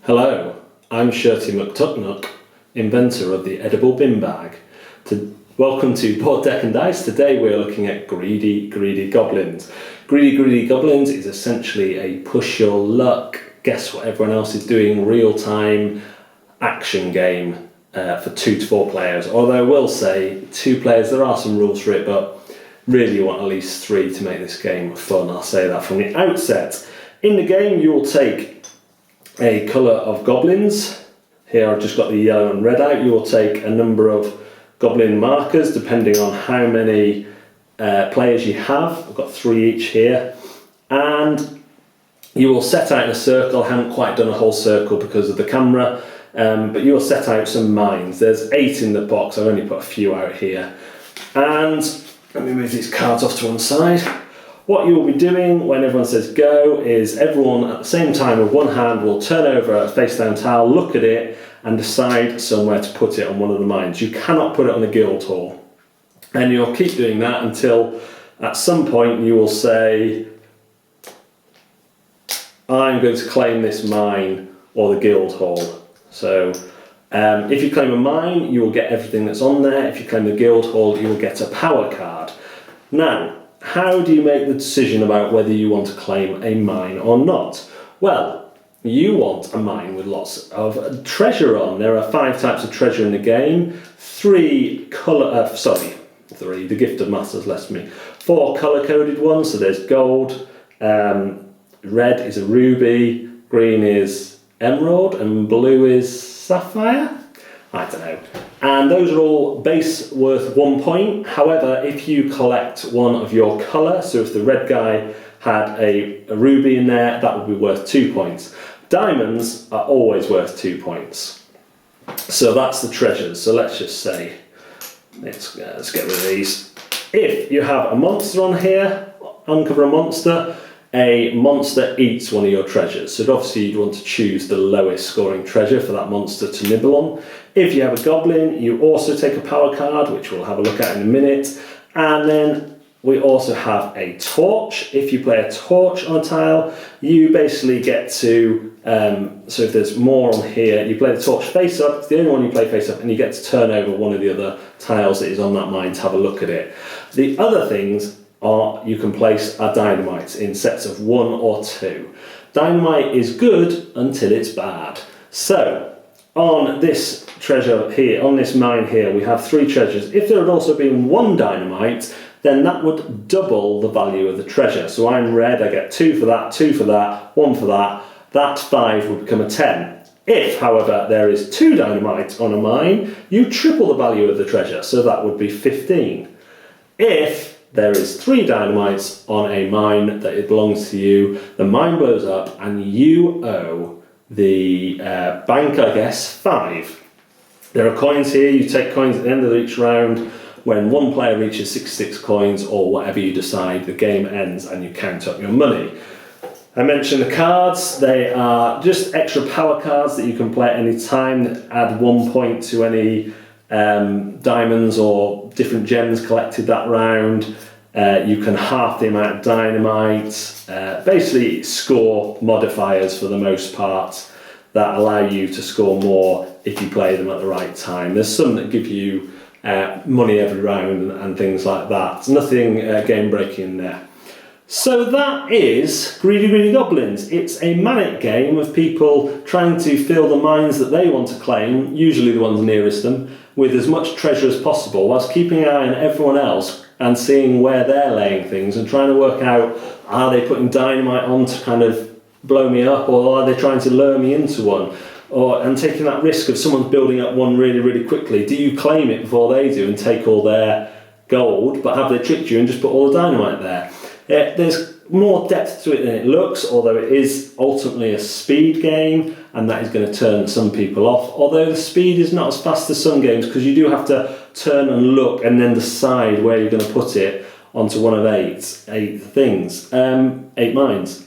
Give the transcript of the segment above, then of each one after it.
Hello, I'm Shirty McTucknuck, inventor of the edible bin bag. Welcome to Board Deck and Dice. Today we're looking at Greedy Goblins. Greedy Goblins is essentially a push your luck, guess what everyone else is doing, real-time action game for 2 to 4 players. Although I will say 2 players, there are some rules for it, but really you want at least 3 to make this game fun. I'll say that from the outset. In the game you will take a colour of goblins. Here I've just got the yellow and red out. You will take a number of goblin markers depending on how many players you have. I've got 3 each here. And you will set out in a circle. I haven't quite done a whole circle because of the camera, but you will set out some mines. There's 8 in the box. I've only put a few out here. And let me move these cards off to one side. What you will be doing when everyone says go is everyone at the same time with one hand will turn over a face down tile, look at it and decide somewhere to put it on one of the mines. You cannot put it on the guild hall. And you'll keep doing that until at some point you will say, I'm going to claim this mine or the guild hall. So if you claim a mine, you will get everything that's on there. If you claim the guild hall, you will get a power card. Now, how do you make the decision about whether you want to claim a mine or not? Well, you want a mine with lots of treasure on. There are 5 types of treasure in the game. 3, the gift of math has left me. 4 colour-coded ones, so there's gold, red is a ruby, green is emerald, and blue is sapphire? I don't know. And those are all base worth 1 point. However, if you collect one of your colour, so if the red guy had a ruby in there, that would be worth 2 points. Diamonds are always worth 2 points. So that's the treasures. So let's just say, let's get rid of these. If you have a monster on here, uncover a monster eats one of your treasures. So obviously you'd want to choose the lowest scoring treasure for that monster to nibble on. If you have a goblin, you also take a power card, which we'll have a look at in a minute. And then we also have a torch. If you play a torch on a tile, you basically get to, so if there's more on here, you play the torch face up, it's the only one you play face up, and you get to turn over one of the other tiles that is on that mine to have a look at it. The other things you can place are dynamites in sets of 1 or 2. Dynamite is good until it's bad. So, on this treasure here, on this mine here, we have 3 treasures. If there had also been 1 dynamite, then that would double the value of the treasure. So I'm red, I get 2 for that, 2 for that, 1 for that. That 5 would become a 10. If, however, there is 2 dynamites on a mine, you triple the value of the treasure, so that would be 15. If there is 3 dynamites on a mine that it belongs to you, the mine blows up and you owe the bank, I guess, 5. There are coins here. You take coins at the end of each round. When one player reaches 66 coins or whatever you decide, the game ends and you count up your money. I mentioned the cards. They are just extra power cards that you can play at any time that add 1 point to any diamonds or different gems collected that round. You can half the amount of dynamite. Basically score modifiers for the most part that allow you to score more if you play them at the right time. There's some that give you money every round and things like that. There's nothing game breaking in there. So that is Greedy Goblins. It's a manic game of people trying to fill the mines that they want to claim, usually the ones nearest them, with as much treasure as possible, whilst keeping an eye on everyone else and seeing where they're laying things and trying to work out, are they putting dynamite on to kind of blow me up, or are they trying to lure me into one? And taking that risk of someone building up one really quickly. Do you claim it before they do and take all their gold, but have they tricked you and just put all the dynamite there? There's more depth to it than it looks, although it is ultimately a speed game, and that is going to turn some people off. Although the speed is not as fast as some games, because you do have to turn and look and then decide where you're going to put it onto one of 8 things, 8 mines.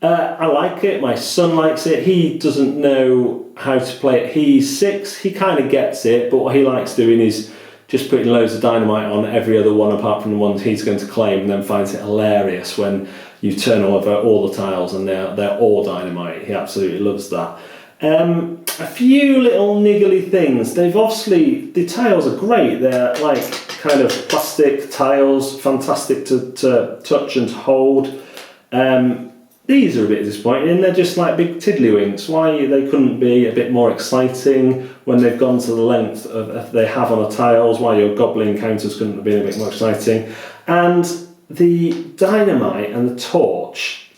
I like it. My son likes it. He doesn't know how to play it. He's 6. He kind of gets it, but what he likes doing is just putting loads of dynamite on every other one apart from the ones he's going to claim, and then finds it hilarious when you turn over all the tiles and they're all dynamite. He absolutely loves that. A few little niggly things. They've obviously, the tiles are great. They're like kind of plastic tiles, fantastic to touch and hold. These are a bit disappointing. They're just like big tiddlywinks. Why they couldn't be a bit more exciting when they've gone to the length of they have on the tiles? Why your goblin counters couldn't have been a bit more exciting? And the dynamite and the torch.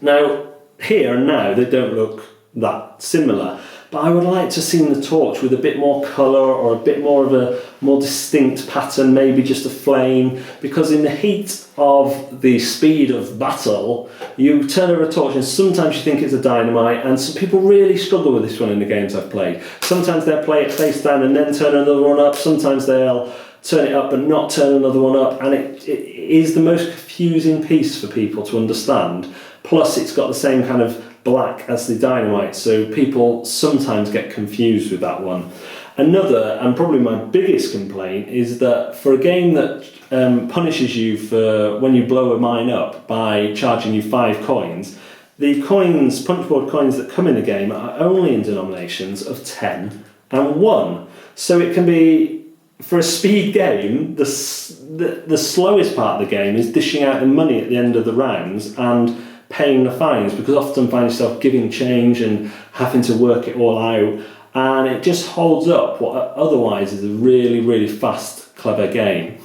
Now, here and now, they don't look that similar. But I would like to see the torch with a bit more colour or a bit more of a more distinct pattern, maybe just a flame, because in the heat of the speed of battle, you turn over a torch and sometimes you think it's a dynamite, and some people really struggle with this one in the games I've played. Sometimes they'll play it face down and then turn another one up, sometimes they'll turn it up but not turn another one up, and it is the most confusing piece for people to understand. Plus it's got the same kind of black as the dynamite, so people sometimes get confused with that one. Another, and probably my biggest complaint, is that for a game that punishes you for when you blow a mine up by charging you 5 coins, the coins, punchboard coins that come in the game are only in denominations of 10 and 1. So it can be, for a speed game, the slowest part of the game is dishing out the money at the end of the rounds and paying the fines, because often find yourself giving change and having to work it all out, and it just holds up what otherwise is a really, really fast, clever game.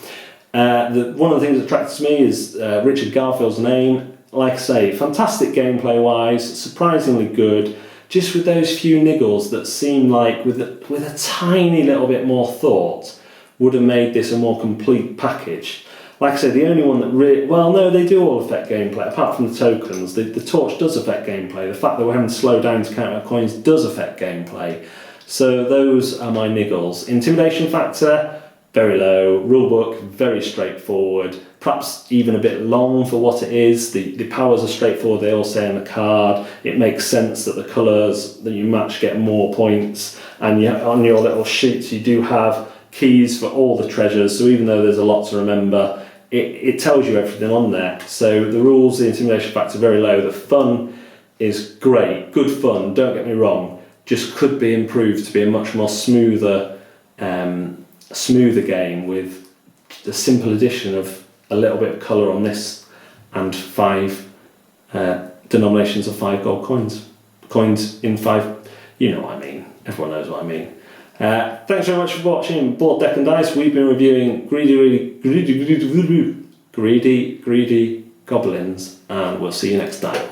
One of the things that attracts me is Richard Garfield's name. Like I say, fantastic gameplay wise, surprisingly good, just with those few niggles that seem like with a tiny little bit more thought would have made this a more complete package. Like I said, the only one that really... Well, no, they do all affect gameplay, apart from the tokens. The torch does affect gameplay. The fact that we're having to slow down to count our coins does affect gameplay. So those are my niggles. Intimidation factor, very low. Rulebook, very straightforward. Perhaps even a bit long for what it is. The powers are straightforward, they all say on the card. It makes sense that the colours that you match get more points. And on your little sheets you do have keys for all the treasures. So even though there's a lot to remember, it tells you everything on there. So the rules, the intimidation factor, very low. The fun is great, good fun, don't get me wrong, just could be improved to be a much more smoother game with the simple addition of a little bit of colour on this and 5 denominations of 5 gold coins. Coins in 5, you know what I mean, everyone knows what I mean. Thanks very much for watching Board Deck and Dice. We've been reviewing greedy Goblins, and we'll see you next time.